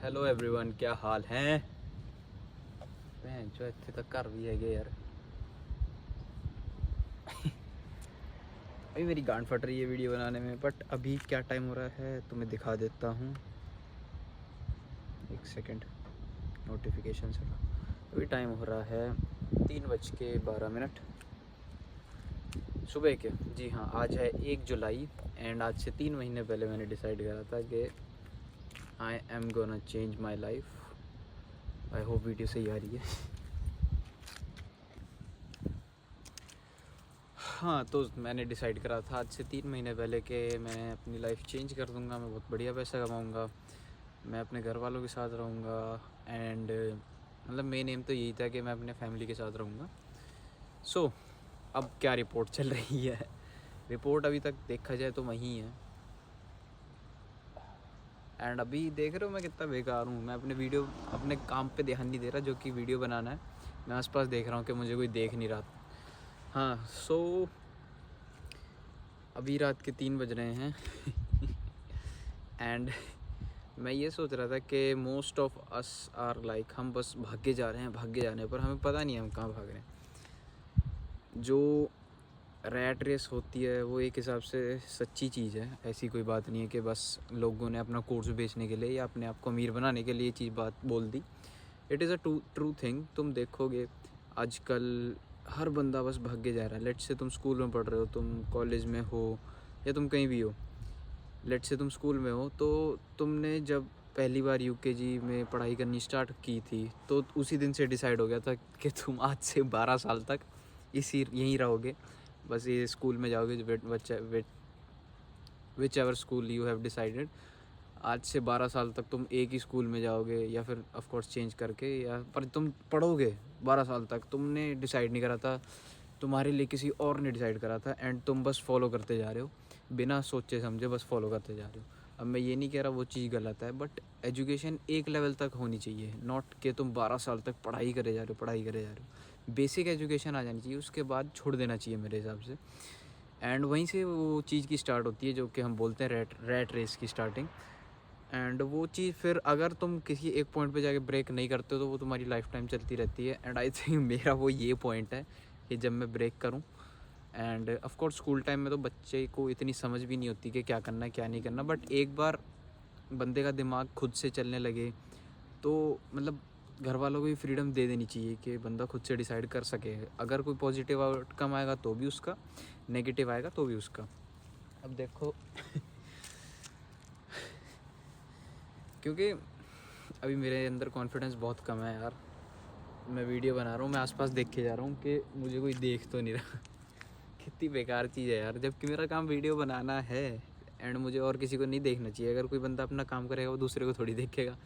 Hello everyone, क्या हाल है। भैन जो इतने तक घर भी है यार। अभी मेरी गांड फट रही है वीडियो बनाने में, बट अभी क्या टाइम हो रहा है तो मैं दिखा देता हूँ। एक सेकंड, नोटिफिकेशन से। अभी टाइम हो रहा है 3:12 सुबह के। जी हाँ, आज है 1 जुलाई एंड आज से 3 महीने पहले मैंने डिसाइड करा था कि I am gonna change my life. I hope video सही आ रही है। हाँ, तो मैंने डिसाइड करा था आज से 3 महीने पहले कि मैं अपनी लाइफ चेंज कर दूँगा। मैं बहुत बढ़िया पैसा कमाऊँगा, मैं अपने घर वालों के साथ रहूँगा एंड मतलब मेन एम तो यही था कि मैं अपने फैमिली के साथ रहूँगा। सो अब क्या रिपोर्ट चल रही है। रिपोर्ट अभी तक देखा जाए तो वही है एंड अभी देख रहे हो मैं कितना बेकार हूँ। मैं अपने काम पे ध्यान नहीं दे रहा, जो कि वीडियो बनाना है। मैं आसपास देख रहा हूँ कि मुझे कोई देख नहीं रहा। हाँ, सो अभी रात के 3 बज रहे हैं एंड मैं ये सोच रहा था कि most of us are like, हम बस भागे जा रहे हैं पर हमें पता नहीं है हम कहाँ भाग रहे हैं। जो रैट रेस होती है वो एक हिसाब से सच्ची चीज़ है। ऐसी कोई बात नहीं है कि बस लोगों ने अपना कोर्स बेचने के लिए या अपने आप को अमीर बनाने के लिए ये चीज़ बात बोल दी। It is a true thing. तुम देखोगे आजकल हर बंदा बस भागे जा रहा है। लेट से तुम स्कूल में पढ़ रहे हो, तुम कॉलेज में हो या तुम कहीं भी हो। लेट से तुम स्कूल में हो तो तुमने जब पहली बार यूकेजी में पढ़ाई करनी स्टार्ट की थी तो उसी दिन से डिसाइड हो गया था कि तुम आज से 12 साल तक यहीं रहोगे। बस ये स्कूल में जाओगे which ever school you have decided. आज से 12 साल तक तुम एक ही स्कूल में जाओगे या फिर ऑफ कोर्स चेंज करके, या पर तुम पढ़ोगे 12 साल तक। तुमने डिसाइड नहीं करा था, तुम्हारे लिए किसी और ने डिसाइड करा था एंड तुम बस फॉलो करते जा रहे हो बिना सोचे समझे, बस फॉलो करते जा रहे हो। अब मैं ये नहीं कह रहा वो चीज़ गलत है, बट एजुकेशन एक लेवल तक होनी चाहिए, नॉट कि तुम 12 साल तक पढ़ाई करे जा रहे हो। बेसिक एजुकेशन आ जानी चाहिए, उसके बाद छोड़ देना चाहिए मेरे हिसाब से। एंड वहीं से वो चीज़ की स्टार्ट होती है जो कि हम बोलते हैं रैट रेस की स्टार्टिंग। एंड वो चीज़ फिर अगर तुम किसी एक पॉइंट पे जाके ब्रेक नहीं करते हो तो वो तुम्हारी लाइफ टाइम चलती रहती है। एंड आई थिंक मेरा वो ये पॉइंट है कि जब मैं ब्रेक करूं। End of course school time में तो बच्चे को इतनी समझ भी नहीं होती कि क्या करना है क्या नहीं करना, बट एक बार बंदे का दिमाग खुद से चलने लगे तो मतलब घर वालों को भी फ्रीडम दे देनी चाहिए कि बंदा खुद से डिसाइड कर सके। अगर कोई पॉजिटिव आउटकम आएगा तो भी उसका, नेगेटिव आएगा तो भी उसका। अब देखो क्योंकि अभी मेरे अंदर कॉन्फिडेंस बहुत कम है यार। मैं वीडियो बना रहा हूँ, मैं आसपास देख के जा रहा हूँ कि मुझे कोई देख तो नहीं रहा। कितनी बेकार चीज़ है यार, जबकि मेरा काम वीडियो बनाना है एंड मुझे और किसी को नहीं देखना चाहिए। अगर कोई बंदा अपना काम करेगा वो दूसरे को थोड़ी देखेगा।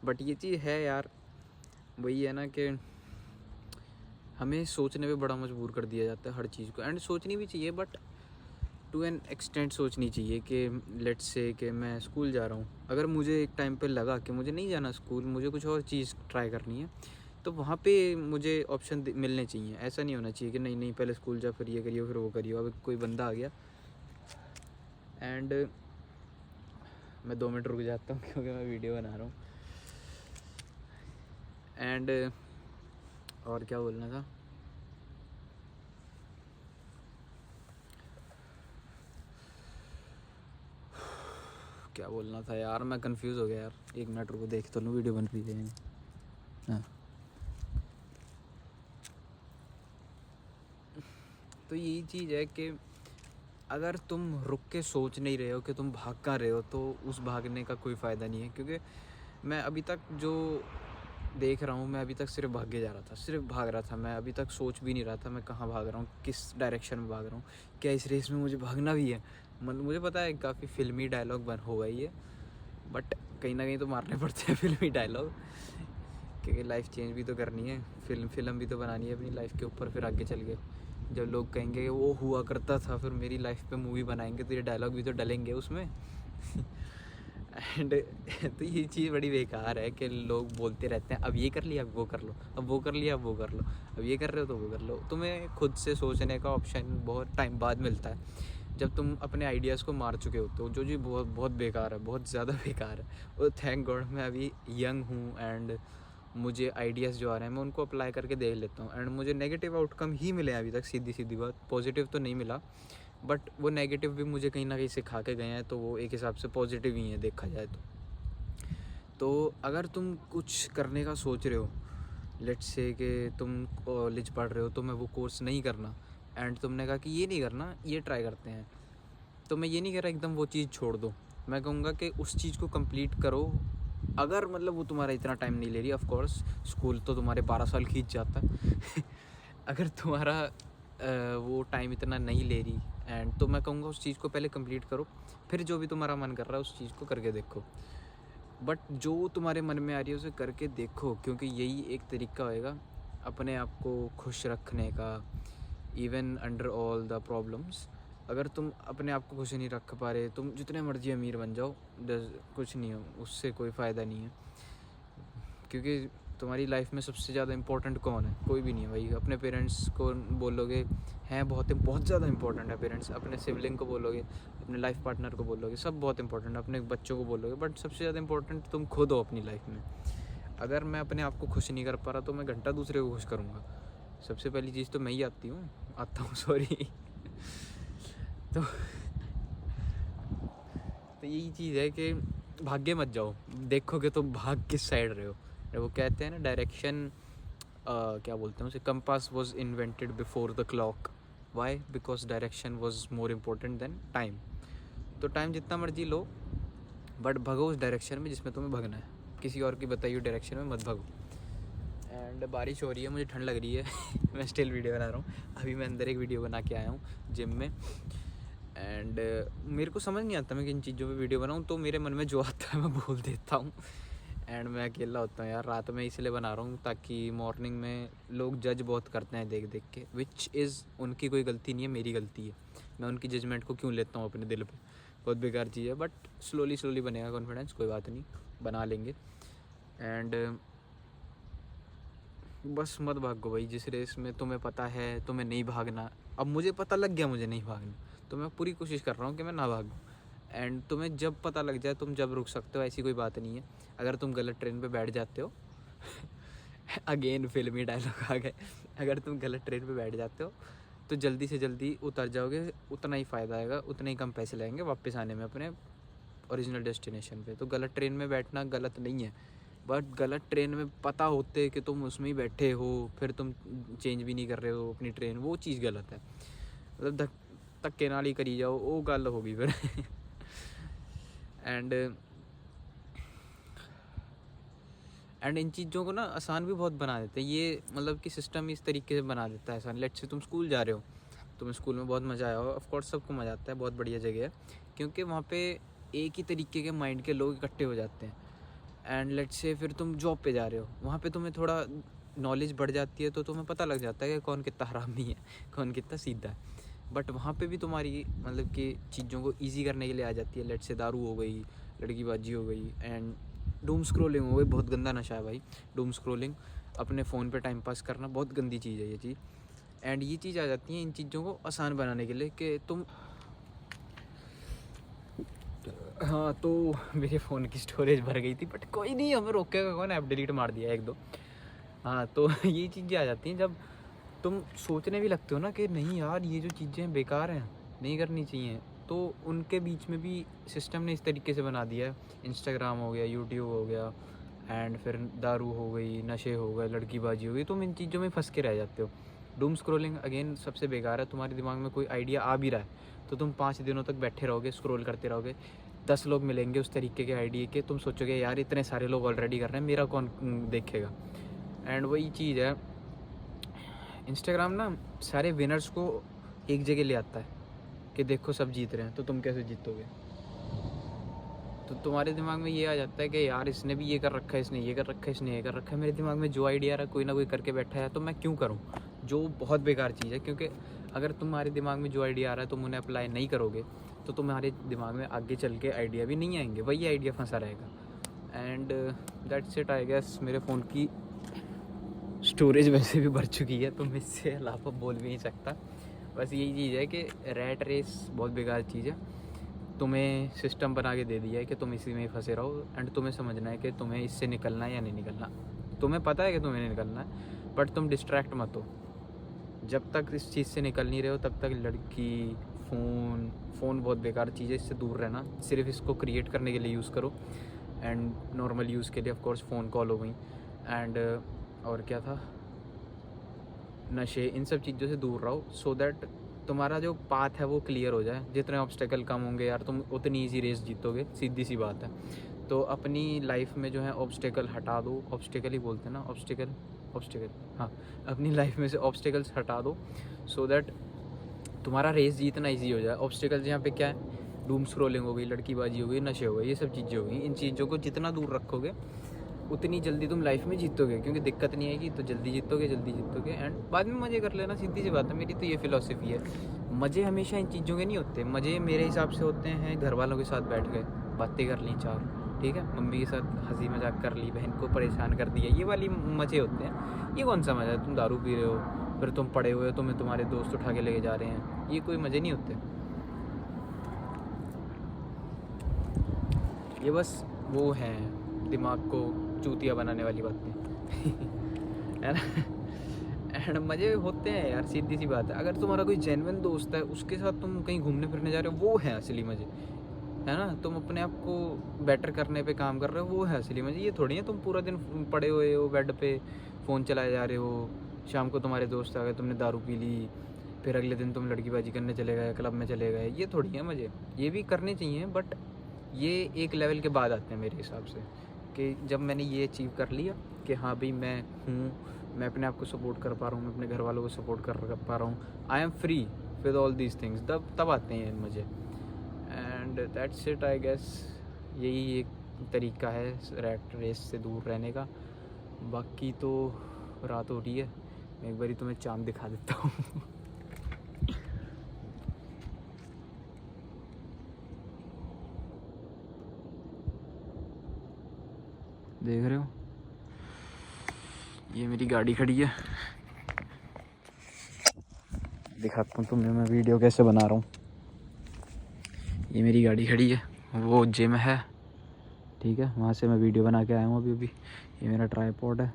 बट ये चीज़ है यार, वही है ना कि हमें सोचने पे बड़ा मजबूर कर दिया जाता है हर चीज़ को। एंड सोचनी भी चाहिए, बट टू एन एक्सटेंट सोचनी चाहिए कि लेट्स से कि मैं स्कूल जा रहा हूँ, अगर मुझे एक टाइम पे लगा कि मुझे नहीं जाना स्कूल, मुझे कुछ और चीज़ ट्राई करनी है, तो वहाँ पे मुझे ऑप्शन मिलने चाहिए। ऐसा नहीं होना चाहिए कि नहीं नहीं पहले स्कूल जा फिर ये करिए फिर वो करिए। अब कोई बंदा आ गया एंड मैं 2 मिनट रुक जाता हूँ क्योंकि मैं वीडियो बना रहा हूँ। एंड और क्या बोलना था, क्या बोलना था यार, मैं कंफ्यूज हो गया यार। 1 मिनट रुको, देख तो लूँ वीडियो बन रही है। हाँ, तो यही चीज़ है कि अगर तुम रुक के सोच नहीं रहे हो कि तुम भाग कर रहे हो तो उस भागने का कोई फ़ायदा नहीं है। क्योंकि मैं अभी तक जो देख रहा हूँ, मैं अभी तक सिर्फ भागे जा रहा था, सिर्फ भाग रहा था। मैं अभी तक सोच भी नहीं रहा था मैं कहाँ भाग रहा हूँ, किस डायरेक्शन में भाग रहा हूँ, क्या इस रेस में मुझे भागना भी है। मतलब मुझे पता है काफ़ी फिल्मी डायलॉग बन होगा ये, बट कहीं ना कहीं तो मारने पड़ते हैं फिल्मी डायलॉग, क्योंकि लाइफ चेंज भी तो करनी है, फिल्म भी तो बनानी है अपनी लाइफ के ऊपर। फिर आगे चल के जब लोग कहेंगे कि वो हुआ करता था, फिर मेरी लाइफ पे मूवी बनाएंगे तो ये डायलॉग भी तो डलेंगे उसमें। एंड तो ये चीज़ बड़ी बेकार है कि लोग बोलते रहते हैं अब ये कर लिया अब वो कर लो, अब वो कर लिया अब वो कर लो, अब ये कर रहे हो तो वो कर लो। तुम्हें खुद से सोचने का ऑप्शन बहुत टाइम बाद मिलता है। जब तुम अपने आइडियाज़ को मार चुके होते हो, जो जी बहुत बहुत बेकार है, बहुत ज़्यादा बेकार है। और थैंक गॉड मैं अभी यंग हूँ एंड मुझे आइडियाज़ जो आ रहे हैं मैं उनको अप्लाई करके देख लेता हूँ, एंड मुझे नेगेटिव आउटकम ही मिले हैं अभी तक, सीधी सीधी बात। पॉजिटिव तो नहीं मिला, बट वो नेगेटिव भी मुझे कहीं ना कहीं सिखा के गए हैं, तो वो एक हिसाब से पॉजिटिव ही है देखा जाए तो अगर तुम कुछ करने का सोच रहे हो, लेट्स से कि तुम कॉलेज पढ़ रहे हो, तो मैं वो कोर्स नहीं करना, एंड तुमने कहा कि ये नहीं करना, ये ट्राई करते हैं, तो मैं ये नहीं कह रहा एकदम वो चीज़ छोड़ दो। मैं कहूँगा कि उस चीज़ को कंप्लीट करो, अगर मतलब वो तुम्हारा इतना टाइम नहीं ले रही। ऑफ कोर्स स्कूल तो तुम्हारे 12 साल खींच जाता है अगर तुम्हारा वो टाइम इतना नहीं ले रही, एंड तो मैं कहूँगा उस चीज़ को पहले कंप्लीट करो, फिर जो भी तुम्हारा मन कर रहा है उस चीज़ को करके देखो। बट जो तुम्हारे मन में आ रही है उसे करके देखो, क्योंकि यही एक तरीका होएगा अपने आप को खुश रखने का, even under all the problems. अगर तुम अपने आप को खुश नहीं रख पा रहे, तुम जितने मर्जी अमीर बन जाओ, कुछ नहीं हो, उससे कोई फ़ायदा नहीं है। क्योंकि तुम्हारी लाइफ में सबसे ज़्यादा इंपॉर्टेंट कौन है? कोई भी नहीं है भाई। अपने पेरेंट्स को बोलोगे हैं बहुत ज़्यादा इंपॉर्टेंट है पेरेंट्स, अपने सिबलिंग को बोलोगे, अपने लाइफ पार्टनर को बोलोगे, सब बहुत इंपॉर्टेंट है, अपने बच्चों को बोलोगे, बट सबसे ज़्यादा इंपॉर्टेंट तुम खुद हो अपनी लाइफ में। अगर मैं अपने आप को खुश नहीं कर पा रहा तो मैं घंटा दूसरे को खुश करूँगा। सबसे पहली चीज़ तो मैं ही आता हूँ सॉरी तो यही चीज़ है कि भाग्य मत जाओ, देखो कि तुम भाग किस साइड रहे हो। वो कहते हैं ना डायरेक्शन, क्या बोलते हैं उसे, compass was invented before the clock. Why? Because direction was more important than time. तो टाइम जितना मर्जी लो, बट भगो उस डायरेक्शन में जिसमें तुम्हें भगना है, किसी और की बताई हुई डायरेक्शन में मत भगो। एंड बारिश हो रही है, मुझे ठंड लग रही है मैं स्टिल वीडियो बना रहा हूँ। अभी मैं अंदर एक वीडियो बना के आया हूँ जिम में, एंड मेरे को समझ नहीं आता मैं किन चीज़ों पे वीडियो बनाऊँ, तो मेरे मन में जो आता है मैं बोल देता हूँ। एंड मैं अकेला होता हूँ यार, रात में इसलिए बना रहा हूँ ताकि मॉर्निंग में लोग जज बहुत करते हैं देख देख के, विच इज़ उनकी कोई गलती नहीं है, मेरी गलती है। मैं उनकी जजमेंट को क्यों लेता हूँ अपने दिल पे, बहुत बेकार चीज़ है। बट स्लोली बनेगा कॉन्फिडेंस, कोई बात नहीं, बना लेंगे। एंड बस मत भागो भाई जिस रेस में तुम्हें पता है तुम्हें नहीं भागना। अब मुझे पता लग गया मुझे नहीं भागना, तो मैं पूरी कोशिश कर रहा हूँ कि मैं ना भागूँ। एंड तुम्हें जब पता लग जाए तुम जब रुक सकते हो, ऐसी कोई बात नहीं है। अगर तुम गलत ट्रेन पे बैठ जाते हो अगेन फिल्मी डायलॉग आ गए, अगर तुम गलत ट्रेन पे बैठ जाते हो तो जल्दी से जल्दी उतर जाओगे, उतना ही फ़ायदा आएगा, उतने ही कम पैसे लगेंगे वापस आने में अपने ओरिजिनल डेस्टिनेशन पे। तो गलत ट्रेन में बैठना गलत नहीं है, बट गलत ट्रेन में पता होते कि तुम उसमें ही बैठे हो, फिर तुम चेंज भी नहीं कर रहे हो अपनी ट्रेन, वो चीज़ गलत है। मतलब धक्के नाल ही करी जाओ, वो गल होगी फिर एंड इन चीज़ों को ना आसान भी बहुत बना देते हैं ये, मतलब कि सिस्टम इस तरीके से बना देता है आसान। लेट्स से तुम स्कूल जा रहे हो, तुम्हें स्कूल में बहुत मज़ा आया हो, ऑफ कोर्स सबको मज़ा आता है, बहुत बढ़िया जगह है, क्योंकि वहाँ पे एक ही तरीके के माइंड के लोग इकट्ठे हो जाते हैं। एंड लेट्स से फिर तुम जॉब पे जा रहे हो, वहाँ पे तुम्हें थोड़ा नॉलेज बढ़ जाती है, तो तुम्हें पता लग जाता है कि कौन कितना हरामी है, कौन कितना सीधा है। बट वहाँ पे भी तुम्हारी मतलब कि चीज़ों को ईजी करने के लिए आ जाती है। लेट्स से दारू हो गई, लड़कीबाजी हो गई, एंड डूम स्क्रोलिंग हो गई, बहुत गंदा नशा है भाई डूम स्क्रोलिंग। अपने फ़ोन पे टाइम पास करना बहुत गंदी चीज़ है ये चीज़। एंड ये चीज़ आ जाती है इन चीज़ों को आसान बनाने के लिए कि तुम हाँ, तो मेरे फ़ोन की स्टोरेज भर गई थी, बट कोई नहीं, हमें रोकेगा कौन, ऐप डिलीट मार दिया एक दो। हाँ, तो ये चीज़ें आ जाती हैं जब तुम सोचने भी लगते हो ना कि नहीं यार ये जो चीज़ें बेकार हैं, नहीं करनी चाहिए, तो उनके बीच में भी सिस्टम ने इस तरीके से बना दिया है। इंस्टाग्राम हो गया, यूट्यूब हो गया, एंड फिर दारू हो गई, नशे हो गए, लड़कीबाजी हो गई, तुम इन चीज़ों में फंस के रह जाते हो। डूम स्क्रोलिंग अगेन सबसे बेकार है। तुम्हारे दिमाग में कोई आइडिया आ भी रहा है तो तुम 5 दिनों तक बैठे रहोगे, स्क्रॉल करते रहोगे, 10 लोग मिलेंगे उस तरीके के आइडिया के, तुम सोचोगे यार इतने सारे लोग ऑलरेडी कर रहे हैं, मेरा कौन देखेगा। एंड वही चीज़ है, इंस्टाग्राम ना सारे विनर्स को एक जगह ले आता है कि देखो सब जीत रहे हैं, तो तुम कैसे जीतोगे। तो तुम्हारे दिमाग में ये आ जाता है कि यार इसने भी ये कर रखा है, इसने ये कर रखा है, इसने ये कर रखा है, मेरे दिमाग में जो आइडिया आ रहा है कोई ना कोई करके बैठा है, तो मैं क्यों करूँ, जो बहुत बेकार चीज़ है। क्योंकि अगर तुम्हारे दिमाग में जो आइडिया आ रहा है तुम उन्हें अप्लाई नहीं करोगे तो तुम्हारे दिमाग में आगे चल के आइडिया भी नहीं आएंगे, वही आइडिया फंसा रहेगा। And that's it I guess. मेरे फ़ोन की स्टोरेज वैसे भी भर चुकी है तो मैं इससे अलावा बोल भी नहीं सकता। बस यही चीज़ है कि रैट रेस बहुत बेकार चीज़ है। तुम्हें सिस्टम बना के दे दिया है कि तुम इसी में ही फंसे रहो, एंड तुम्हें समझना है कि तुम्हें इससे निकलना है या नहीं निकलना। तुम्हें पता है कि तुम्हें नहीं निकलना है, बट तुम डिस्ट्रैक्ट मत हो। जब तक इस चीज़ से निकल नहीं रहे हो तब तक लड़की, फ़ोन बहुत बेकार चीज़ है, इससे दूर रहना। सिर्फ इसको क्रिएट करने के लिए यूज़ करो, एंड नॉर्मल यूज़ के लिए ऑफ कोर्स फ़ोन कॉल हो गई, एंड और क्या था, नशे, इन सब चीज़ों से दूर रहो, सो दैट तुम्हारा जो पाथ है वो क्लियर हो जाए। जितने ऑब्स्टेकल कम होंगे यार, तुम उतनी ईजी रेस जीतोगे, सीधी सी बात है। तो अपनी लाइफ में जो है ऑब्स्टेकल हटा दो, ऑब्स्टेकल ही बोलते हैं ना, ऑब्स्टेकल, हाँ, अपनी लाइफ में से ऑब्स्टेकल्स हटा दो, सो दैट तुम्हारा रेस जीतना ईजी हो जाए। ऑब्स्टेकल्स यहाँ पे क्या है, डूम स्क्रोलिंग हो गई, लड़कीबाजी हो गई, नशे हो गए, ये सब चीज़ें हो गई। इन चीज़ों को जितना दूर रखोगे उतनी जल्दी तुम लाइफ में जीतोगे, क्योंकि दिक्कत नहीं आएगी तो जल्दी जीतोगे। एंड बाद में मज़े कर लेना, सीधी सी बात है। मेरी तो ये फिलॉसफी है। मज़े हमेशा इन चीज़ों के नहीं होते। मज़े मेरे हिसाब से होते हैं घर वालों के साथ बैठ गए, बातें कर ली 4, ठीक है, मम्मी के साथ हंसी मजाक कर ली, बहन को परेशान कर दिया, ये वाली मज़े होते हैं। ये कौन सा मज़ा है, तुम दारू पी रहे हो, फिर तुम पड़े हुए हो, तुम्हें तुम्हारे दोस्त उठा के लेके जा रहे हैं, ये कोई मज़े नहीं होते। ये बस वो है दिमाग को चूतिया बनाने वाली बातें है ना। एंड मज़े होते हैं यार, सीधी सी बात है। अगर तुम्हारा कोई जेन्युइन दोस्त है, उसके साथ तुम कहीं घूमने फिरने जा रहे हो, वो है असली मज़े, है ना। तुम अपने आप को बेटर करने पे काम कर रहे हो, वो है असली मज़े। ये थोड़ी है तुम पूरा दिन पड़े हुए हो बेड पे, फ़ोन चलाए जा रहे हो, शाम को तुम्हारे दोस्त आ गए, तुमने दारू पी ली, फिर अगले दिन तुम लड़कीबाजी करने चले गए, क्लब में चले गए। ये थोड़ी है मज़े। ये भी करने चाहिए, बट ये एक लेवल के बाद आते हैं मेरे हिसाब से, कि जब मैंने ये अचीव कर लिया कि हाँ भाई मैं हूँ, मैं अपने आप को सपोर्ट कर पा रहा हूँ, मैं अपने घर वालों को सपोर्ट कर पा रहा हूँ, I am free with all these things, तब आते हैं मुझे। And that's it I guess. यही एक तरीका है रैट रेस से दूर रहने का। बाकी तो रात हो रही है, मैं एक बारी तुम्हें चांद दिखा देता हूँ। देख रहे हो, ये मेरी गाड़ी खड़ी है, दिखाता हूँ तुम्हें मैं वीडियो कैसे बना रहा हूँ। ये मेरी गाड़ी खड़ी है, वो जिम है, ठीक है, वहाँ से मैं वीडियो बना के आया हूँ अभी। ये मेरा ट्राइपॉड है,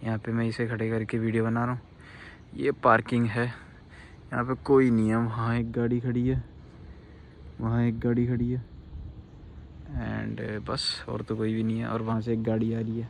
यहाँ पे मैं इसे खड़े करके वीडियो बना रहा हूँ। ये पार्किंग है, यहाँ पे कोई नहीं है, वहाँ एक गाड़ी खड़ी है, वहाँ एक गाड़ी खड़ी है, एंड बस और तो कोई भी नहीं है, और वहाँ से एक गाड़ी आ रही है।